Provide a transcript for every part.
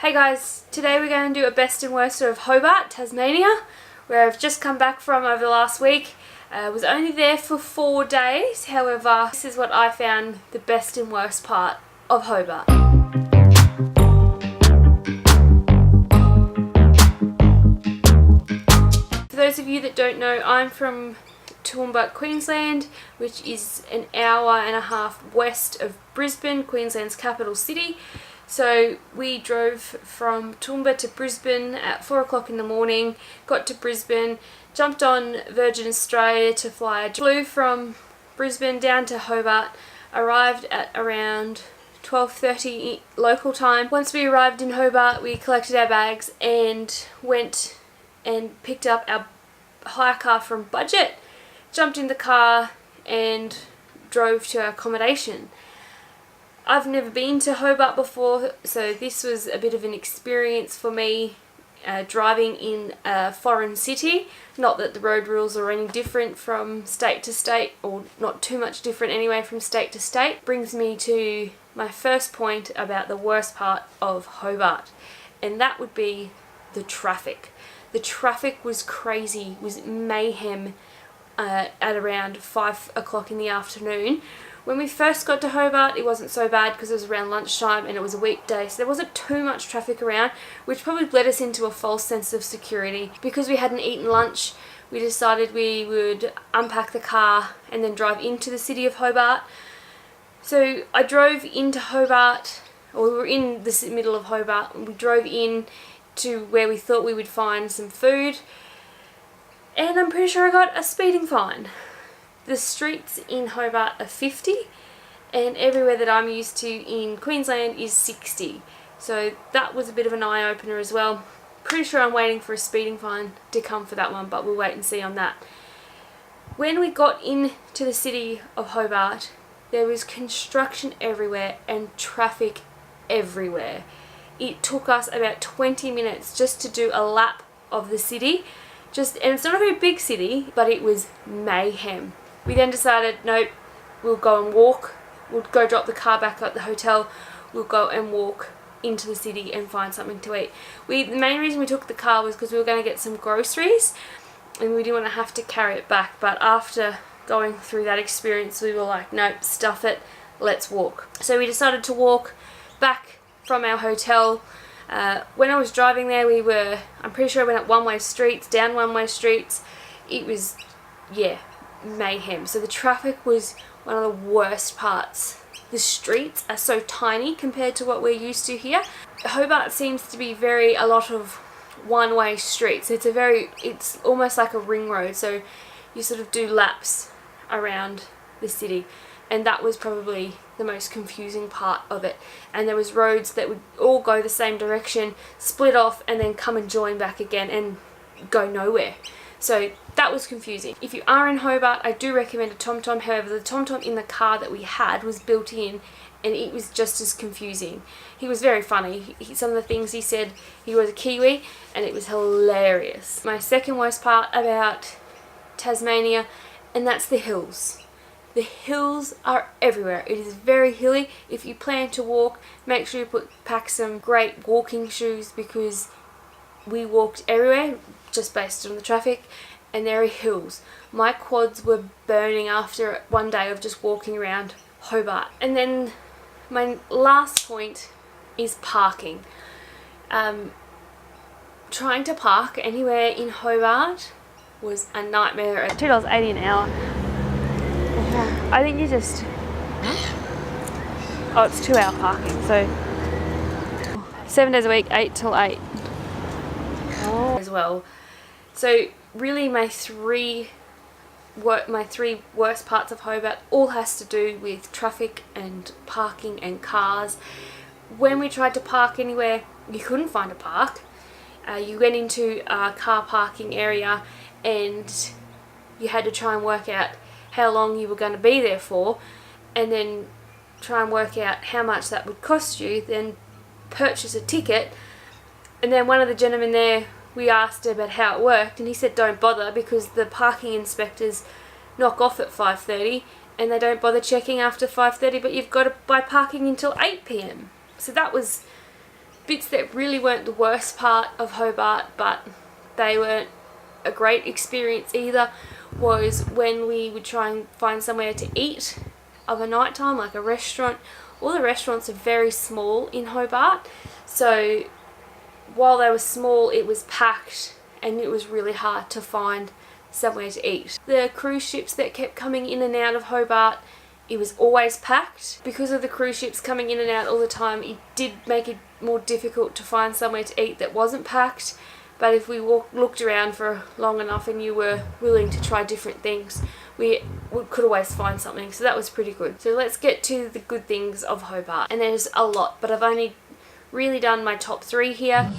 Hey guys, today we're going to do a best and worst of Hobart, Tasmania, where I've just come back from over the last week. I was only there for 4 days, however, this is what I found the best and worst part of Hobart. For those of you that don't know, I'm from Toowoomba, Queensland, which is an hour and a half west of Brisbane, Queensland's capital city. So we drove from Toowoomba to Brisbane at 4 o'clock in the morning, got to Brisbane, jumped on Virgin Australia to fly, flew from Brisbane down to Hobart, arrived at around 12:30 local time. Once we arrived in Hobart, we collected our bags and went and picked up our hire car from Budget, jumped in the car and drove to our accommodation. I've never been to Hobart before, so this was a bit of an experience for me, driving in a foreign city. Not that the road rules are any different from state to state, or not too much different anyway from state to state. Brings me to my first point about the worst part of Hobart, and that would be the traffic. The traffic was crazy, was mayhem at around 5 o'clock in the afternoon. When we first got to Hobart, it wasn't so bad because it was around lunchtime and it was a weekday, so there wasn't too much traffic around, which probably led us into a false sense of security. Because we hadn't eaten lunch, we decided we would unpack the car and then drive into the city of Hobart. So I drove into Hobart, or we were in the middle of Hobart, and we drove in to where we thought we would find some food, and I'm pretty sure I got a speeding fine. The streets in Hobart are 50, and everywhere that I'm used to in Queensland is 60. So that was a bit of an eye-opener as well. Pretty sure I'm waiting for a speeding fine to come for that one, but we'll wait and see on that. When we got into the city of Hobart, there was construction everywhere and traffic everywhere. It took us about 20 minutes just to do a lap of the city. And it's not a very big city, but it was mayhem. We then decided, nope, we'll go and walk. We'll go drop the car back at the hotel. We'll go and walk into the city and find something to eat. The main reason we took the car was because we were going to get some groceries and we didn't want to have to carry it back. But after going through that experience, we were like, nope, stuff it, let's walk. So we decided to walk back from our hotel. When I was driving there, I'm pretty sure I went up one-way streets, down one-way streets. It was, mayhem. So the traffic was one of the worst parts. The streets are so tiny compared to what we're used to here. Hobart seems to be a lot of one-way streets. It's almost like a ring road, so you sort of do laps around the city, and that was probably the most confusing part of it. And there was roads that would all go the same direction, split off, and then come and join back again and go nowhere. So that was confusing. If you are in Hobart, I do recommend a TomTom. However, the TomTom in the car that we had was built in, and it was just as confusing. He was very funny. Some of the things he said, he was a Kiwi, and it was hilarious. My second worst part about Tasmania, and that's the hills. The hills are everywhere. It is very hilly. If you plan to walk, make sure you pack some great walking shoes, because we walked everywhere just based on the traffic, and there are hills. My quads were burning after one day of just walking around Hobart. And then my last point is parking. Trying to park anywhere in Hobart was a nightmare. $2.80 an hour. I think you just... Oh, it's 2 hour parking, so 7 days a week, 8 till 8. As well. So really my three worst parts of Hobart all has to do with traffic and parking and cars. When we tried to park anywhere, you couldn't find a park. You went into a car parking area and you had to try and work out how long you were going to be there for, and then try and work out how much that would cost you, then purchase a ticket. And then one of the gentlemen there, we asked about how it worked, and he said don't bother because the parking inspectors knock off at 5:30 and they don't bother checking after 5:30, but you've got to buy parking until 8 p.m. So that was bits that really weren't the worst part of Hobart, but they weren't a great experience either, was when we would try and find somewhere to eat of a night time, like a restaurant. All the restaurants are very small in Hobart, so while they were small, it was packed and it was really hard to find somewhere to eat. The cruise ships that kept coming in and out of Hobart, it was always packed. Because of the cruise ships coming in and out all the time, it did make it more difficult to find somewhere to eat that wasn't packed. But if we looked around for long enough and you were willing to try different things, we could always find something. So that was pretty good. So let's get to the good things of Hobart. And there's a lot, but I've only really done my top 3 here.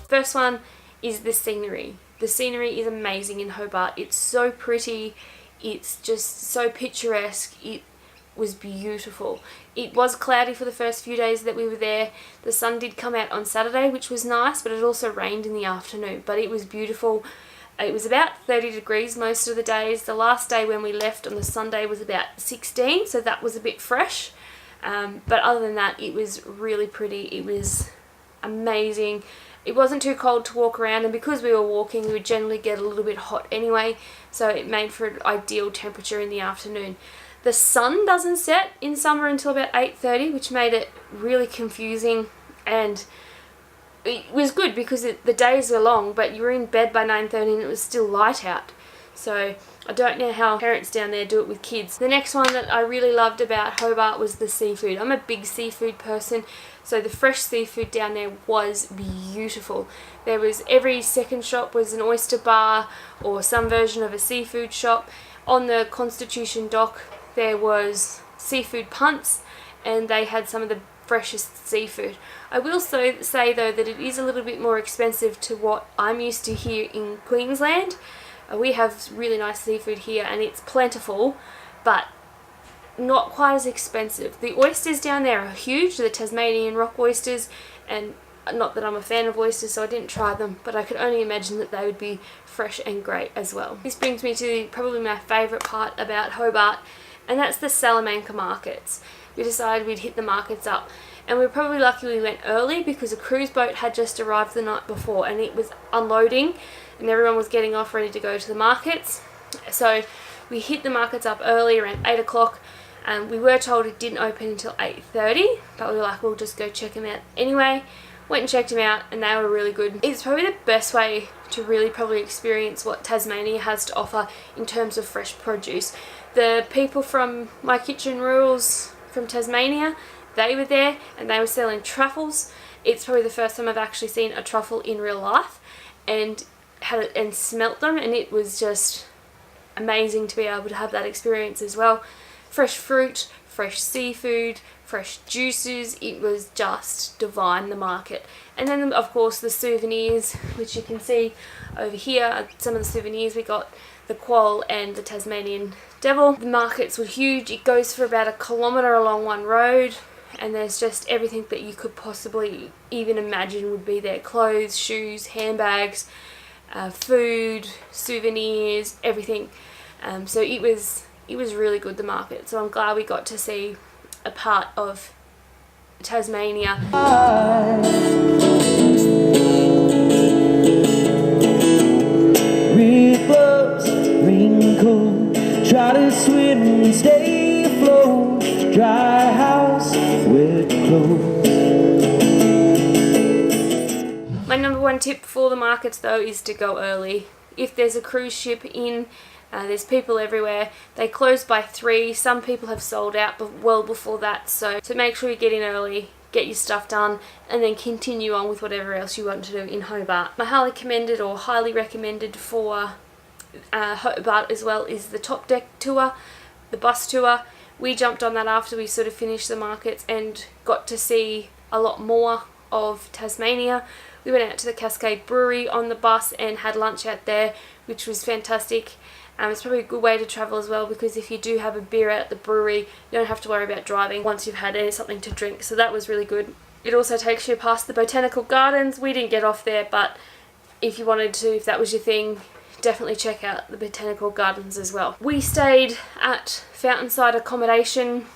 First one is the scenery. The scenery is amazing in Hobart. It's so pretty, it's just so picturesque. It was beautiful. It was cloudy for the first few days that we were there. The sun did come out on Saturday, which was nice, but it also rained in the afternoon. But it was beautiful. It was about 30 degrees most of the days. The last day when we left on the Sunday was about 16, so that was a bit fresh. But other than that, it was really pretty. It was amazing. It wasn't too cold to walk around, and because we were walking, we would generally get a little bit hot anyway, so it made for an ideal temperature in the afternoon. The sun doesn't set in summer until about 8:30, which made it really confusing, and it was good because the days were long, but you were in bed by 9:30 and it was still light out. So I don't know how parents down there do it with kids. The next one that I really loved about Hobart was the seafood. I'm a big seafood person, so the fresh seafood down there was beautiful. There was, every second shop was an oyster bar or some version of a seafood shop. On the Constitution dock there was seafood punts, and they had some of the freshest seafood. I will say though that it is a little bit more expensive to what I'm used to here in Queensland. We have really nice seafood here and it's plentiful, but not quite as expensive. The oysters down there are huge, the Tasmanian rock oysters, and not that I'm a fan of oysters, so I didn't try them, but I could only imagine that they would be fresh and great as well. This brings me to probably my favourite part about Hobart, and that's the Salamanca markets. We decided we'd hit the markets up, and we were probably lucky we went early because a cruise boat had just arrived the night before and it was unloading and everyone was getting off ready to go to the markets. So we hit the markets up early, around 8 o'clock, and we were told it didn't open until 8:30, but we were like, we'll just go check them out anyway. Went and checked them out and they were really good. It's probably the best way to really probably experience what Tasmania has to offer in terms of fresh produce. The people from My Kitchen Rules from Tasmania, they were there and they were selling truffles. It's probably the first time I've actually seen a truffle in real life and had it and smelt them, and it was just amazing to be able to have that experience as well. Fresh fruit, fresh seafood, fresh juices, it was just divine, the market. And then of course the souvenirs, which you can see over here, some of the souvenirs we got, the quoll and the Tasmanian devil. The markets were huge. It goes for about 1 kilometre along one road, and there's just everything that you could possibly even imagine would be there. Clothes, shoes, handbags, food, souvenirs, everything. So it was really good, the market. So I'm glad we got to see a part of Tasmania. Red gloves, raincoat, try to swim and stay afloat. Dry house, wet clothes. My number one tip for the markets though is to go early. If there's a cruise ship in There's people everywhere. They close by 3. Some people have sold out well before that, so make sure you get in early, get your stuff done, and then continue on with whatever else you want to do in Hobart. My highly recommended for Hobart as well is the Top Deck tour, the bus tour. We jumped on that after we sort of finished the markets and got to see a lot more of Tasmania. We went out to the Cascade Brewery on the bus and had lunch out there, which was fantastic. It's probably a good way to travel as well, because if you do have a beer out at the brewery, you don't have to worry about driving once you've had something to drink, so that was really good. It also takes you past the Botanical Gardens. We didn't get off there, but if you wanted to, if that was your thing, definitely check out the Botanical Gardens as well. We stayed at Fountainside accommodation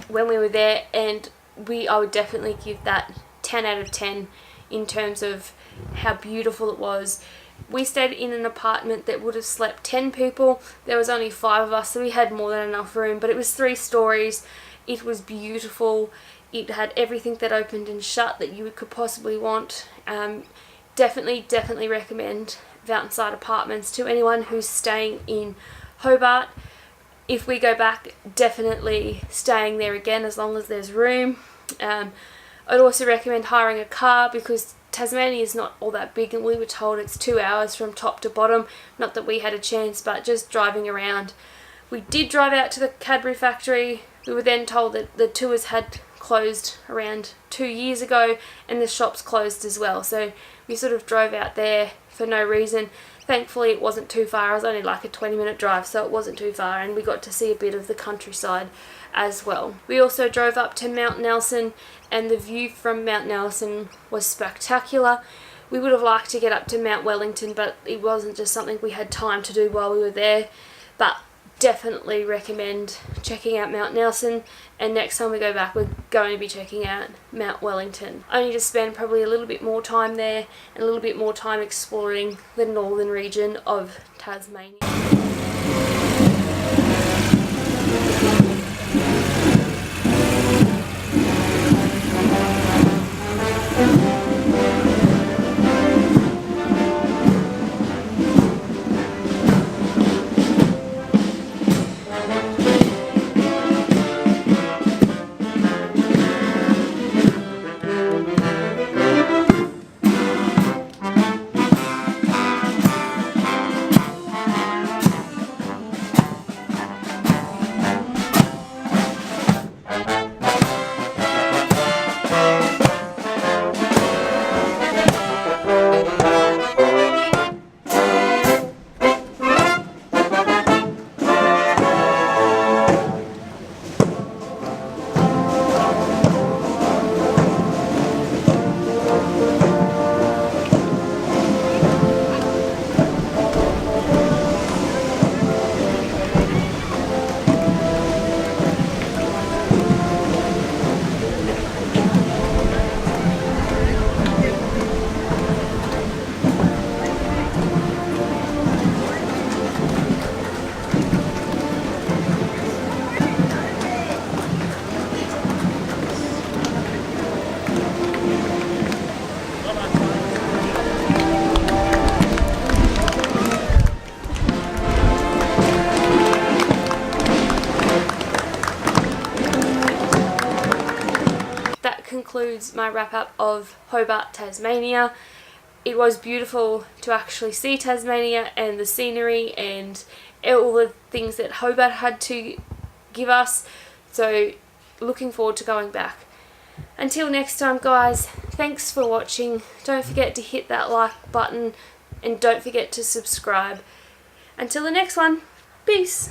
when we were there, and I would definitely give that 10 out of 10 in terms of how beautiful it was. We stayed in an apartment that would have slept 10 people. There was only 5 of us, so we had more than enough room, but it was 3 stories. It was beautiful. It had everything that opened and shut that you could possibly want. Definitely recommend Fountainside Apartments to anyone who's staying in Hobart. If we go back, definitely staying there again as long as there's room. I'd also recommend hiring a car, because Tasmania is not all that big, and we were told it's 2 hours from top to bottom. Not that we had a chance, but just driving around. We did drive out to the Cadbury factory. We were then told that the tours had closed around 2 years ago, and the shops closed as well. So we sort of drove out there for no reason. Thankfully it wasn't too far. It was only like a 20-minute drive, so it wasn't too far, and we got to see a bit of the countryside as well. We also drove up to Mount Nelson, and the view from Mount Nelson was spectacular. We would have liked to get up to Mount Wellington, but it wasn't just something we had time to do while we were there. But definitely recommend checking out Mount Nelson, and next time we go back we're going to be checking out Mount Wellington. Only to spend probably a little bit more time there and a little bit more time exploring the northern region of Tasmania. Concludes my wrap up of Hobart, Tasmania. It was beautiful to actually see Tasmania and the scenery and all the things that Hobart had to give us, so looking forward to going back. Until next time guys, thanks for watching. Don't forget to hit that like button and don't forget to subscribe. Until the next one, peace.